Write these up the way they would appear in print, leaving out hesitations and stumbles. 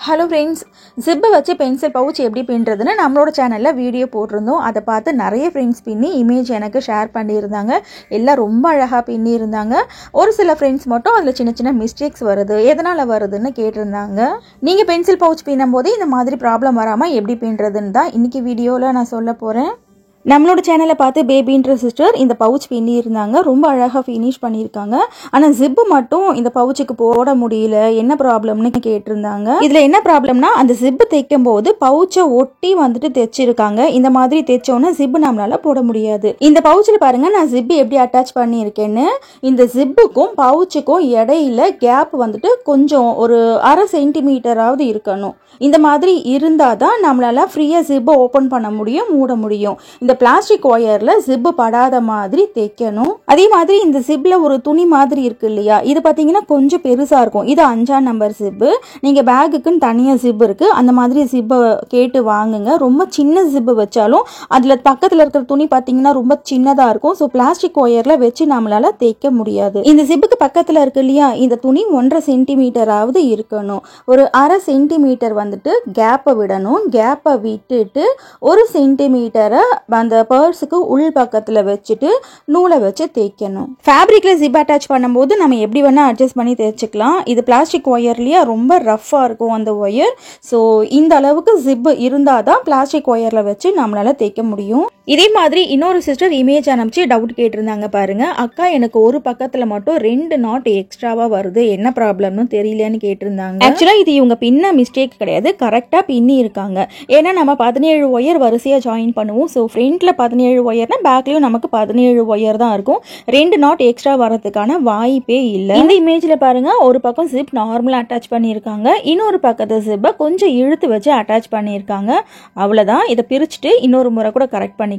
Hello friends, ஜிப்பை வச்சு pencil pouch எப்படி பின்னுறதுன்னு நம்மளோட சேனலில் வீடியோ போட்டிருந்தோம். அதை பார்த்து நிறைய ஃப்ரெண்ட்ஸ் பின்னி இமேஜ் எனக்கு ஷேர் பண்ணியிருந்தாங்க. எல்லாம் ரொம்ப அழகாக பின்னியிருந்தாங்க. ஒரு சில ஃப்ரெண்ட்ஸ் மட்டும் அதில் சின்ன சின்ன மிஸ்டேக்ஸ் வருது, எதனால் வருதுன்னு கேட்டிருந்தாங்க. நீங்கள் பென்சில் பவுச் பின்னும் போது இந்த மாதிரி ப்ராப்ளம் வராமல் எப்படி பின்னுறதுன்னு தான் இன்றைக்கி வீடியோவில் நான் சொல்ல போகிறேன். நம்மளோட சேனலை பார்த்து பேபின்ற சிஸ்டர் இந்த பவுச் பின்னியிருந்தாங்க. ரொம்ப அழகாக ஃபினிஷ் பண்ணியிருக்காங்க. ஆனால் ஜிப்பு மட்டும் இந்த பவுச்சுக்கு போட முடியல, என்ன ப்ராப்ளம்னு கேட்டிருந்தாங்க. இதில் என்ன ப்ராப்ளம்னா, அந்த ஜிப்பு தைக்கும் போது பவுச்சை ஒட்டி வந்துட்டு தைச்சிருக்காங்க. இந்த மாதிரி தைச்சோன்னா ஜிப்பு நம்மளால போட முடியாது. இந்த பவுச்சில் பாருங்க, நான் ஜிப்பு எப்படி அட்டாச் பண்ணியிருக்கேன்னு. இந்த ஜிப்புக்கும் பவுச்சுக்கும் இடையில கேப் வந்துட்டு கொஞ்சம் ஒரு 1/2 சென்டிமீட்டராவது இருக்கணும். இந்த மாதிரி இருந்தால் தான் நம்மளால ஃப்ரீயாக ஜிப்பை ஓப்பன் பண்ண முடியும், மூட முடியும். இந்த பிளாஸ்டிக் ஒயர்ல ஜிப்பு படாத மாதிரி தைக்கணும். அதே மாதிரி இந்த ஜிப்ல ஒரு துணி மாதிரி இருக்கு இல்லையா, இது பார்த்தீங்கன்னா கொஞ்சம் பெருசா இருக்கும். இது 5ஆம் நம்பர் ஜிப்பு. நீங்க பேக்குக்குன்னு தனியாக ஜிப் இருக்கு, அந்த மாதிரி ஜிப்பை கேட்டு வாங்குங்க. ரொம்ப சின்ன ஜிப்பு வச்சாலும் அதில் பக்கத்தில் இருக்கிற துணி பார்த்தீங்கன்னா ரொம்ப சின்னதாக இருக்கும். ஸோ பிளாஸ்டிக் ஒயர்ல வச்சு நம்மளால தைக்க முடியாது. இந்த ஜிப்புக்கு பக்கத்தில் இருக்கு இல்லையா, இந்த துணி 1/2 சென்டிமீட்டராவது இருக்கணும். ஒரு 1/2 சென்டிமீட்டர் வந்துட்டு கேப்பை விடணும். கேப்பை விட்டுட்டு 1 சென்டிமீட்டரை அந்த பர்ஸுக்கு உள் பக்கத்தில் வச்சுட்டு நூலை வச்சு தேய்க்கணும். ஃபேப்ரிக்ல ஜிப் அட்டாச் பண்ணும்போது நம்ம எப்படி வேணால் அட்ஜஸ்ட் பண்ணி தேய்ச்சிக்கலாம். இது பிளாஸ்டிக் ஒயர்லேயே ரொம்ப ரஃப்பாக இருக்கும் அந்த ஒயர். ஸோ இந்த அளவுக்கு ஜிப் இருந்தால் தான் பிளாஸ்டிக் ஒயரில் வச்சு நம்மளால தேய்க்க முடியும். இதே மாதிரி இன்னொரு சிஸ்டர் இமேஜ் அனுப்பிச்சு டவுட் கேட்டிருந்தாங்க பாருங்க. அக்கா, எனக்கு ஒரு பக்கத்தில் மட்டும் 2 நாட் எக்ஸ்ட்ராவாக வருது, என்ன ப்ராப்ளம்னு தெரியலன்னு கேட்டிருந்தாங்க. ஆக்சுவலாக இது இவங்க பின்ன மிஸ்டேக் கிடையாது, கரெக்டாக பின்னி இருக்காங்க. ஏன்னா நம்ம 17 ஒயர் வரிசையாக ஜாயின் பண்ணுவோம். ஸோ ஃப்ரண்ட்ல 17 ஒயர்னா பேக்லயும் நமக்கு 17 ஒயர் தான் இருக்கும். 2 நாட் எக்ஸ்ட்ரா வரதுக்கான வாய்ப்பே இல்லை. இந்த இமேஜ்ல பாருங்க, ஒரு பக்கம் ஜிப் நார்மலா அட்டாச் பண்ணியிருக்காங்க, இன்னொரு பக்கத்து ஜிப்பை கொஞ்சம் இழுத்து வச்சு அட்டாச் பண்ணியிருக்காங்க. அவ்வளவுதான். இதை பிரிச்சுட்டு இன்னொரு முறை கூட கரெக்ட் பண்ணிக்கலாம்.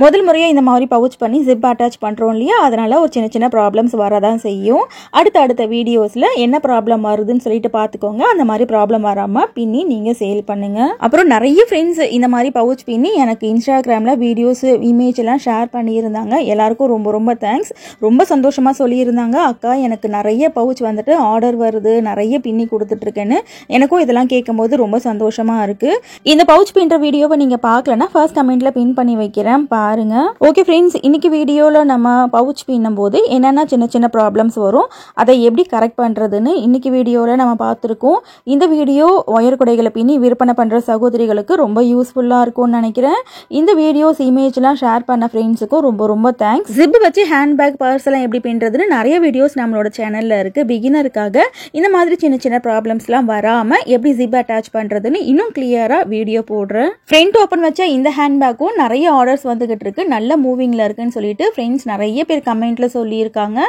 முதல் முறையா இந்த மாதிரி பவுச் பண்ணி ஜிப் அட்டாச் பண்றோம் இல்லையா, அதனால ஒரு சின்ன சின்ன ப்ராப்ளம்ஸ் வரதான் செய்யும். அடுத்த வீடியோஸ்ல என்ன ப்ராப்ளம் வருதுன்னு சொல்லிட்டு பாத்துக்கோங்க. அந்த மாதிரி ப்ராப்ளம் வராம பின்னி நீங்க சேல் பண்ணுங்க. அப்புறம் நிறைய ஃப்ரெண்ட்ஸ் இந்த மாதிரி பவுச் பின்னி எனக்கு இன்ஸ்டாகிராம்ல வீடியோஸ் இமேஜ் எல்லாம் ஷேர் பண்ணியிருந்தாங்க. எல்லாருக்கும் ரொம்ப ரொம்ப தேங்க்ஸ். ரொம்ப சந்தோஷமா சொல்லியிருந்தாங்க, அக்கா எனக்கு நிறைய பவுச் வந்துட்டு ஆர்டர் வருது, நிறைய பின்னி கொடுத்துட்டு இருக்கேன்னு. எனக்கும் இதெல்லாம் கேட்கும் போது ரொம்ப சந்தோஷமா இருக்கு. இந்த பவுச் பின்னுற வீடியோவை நீங்க பார்க்கலன்னா ஃபர்ஸ்ட் கமெண்ட்ல பின் பண்ணி வைக்கிறேன், பாருங்க. ஓகே ஃப்ரெண்ட்ஸ், இன்னைக்கு வீடியோல நம்ம பவுச் பின்னும் போது என்னென்ன சின்ன சின்ன ப்ராப்ளம்ஸ் வரும், அதை எப்படி கரெக்ட் பண்றதுன்னு இன்னைக்கு வீடியோல நம்ம பார்த்துருக்கோம். இந்த வீடியோ ஒயர் குடைகளை பின்னி விற்பனை பண்ற சகோதரிகளுக்கு ரொம்ப யூஸ்ஃபுல்லா இருக்கும்னு நினைக்கிறேன். இந்த வீடியோஸ் இமேஜ்லாம் ஷேர் பண்ண ஃப்ரெண்ட்ஸுக்கும் ரொம்ப ரொம்ப தேங்க்ஸ். ஜிப் வச்சு ஹேண்ட்பேக் பர்ஸ் எல்லாம் எப்படி பின்னுறதுன்னு நிறைய வீடியோஸ் நம்மளோட சேனல்ல இருக்கு. பிகினருக்காக இந்த மாதிரி சின்ன சின்ன ப்ராப்ளம்ஸ்லாம் வராம எப்படி ஜிப் அட்டாச் பண்றதுன்னு இன்னும் கிளியரா வீடியோ போடுறேன். ஃப்ரண்ட் ஓப்பன் வச்ச இந்த ஹேண்ட்பேக்கும் நிறைய ஆர்டர்ஸ் வந்துகிட்டு இருக்கு, நல்ல மூவிங்ல இருக்குன்னு சொல்லிட்டு ஃப்ரெண்ட்ஸ் நிறைய பேர் கமெண்ட்ல சொல்லியிருக்காங்க.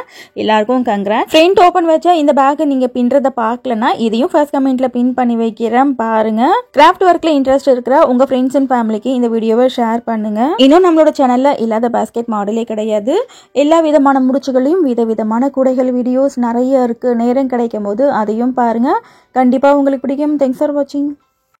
எல்லாருக்கும் கங்க்ராட்ஸ். ஃப்ரண்ட் ஓப்பன் வச்ச இந்த பேக்கை நீங்க பின்றத பார்க்கலன்னா இதையும் ஃபர்ஸ்ட் கமெண்ட்ல பின் பண்ணி வைக்கிறேன், பாருங்க. கிராஃப்ட் ஒர்க்ல இன்ட்ரெஸ்ட் இருக்கிற உங்க ஃப்ரெண்ட்ஸ் அண்ட் ஃபேமிலிக்கு இந்த வீடியோவை ஷேர் பண்ணுங்க. இன்னும் நம்மளோட சேனல்ல இல்லாத பாஸ்கெட் மாடலே கிடையாது. எல்லா விதமான முடிச்சுகளையும் விதவிதமான கூடைகள் வீடியோஸ் நிறைய இருக்கு. நேரம் கிடைக்கும் போது அதையும் பாருங்க, கண்டிப்பா உங்களுக்கு பிடிக்கும். தேங்க்ஸ் ஃபார் வாட்சிங்.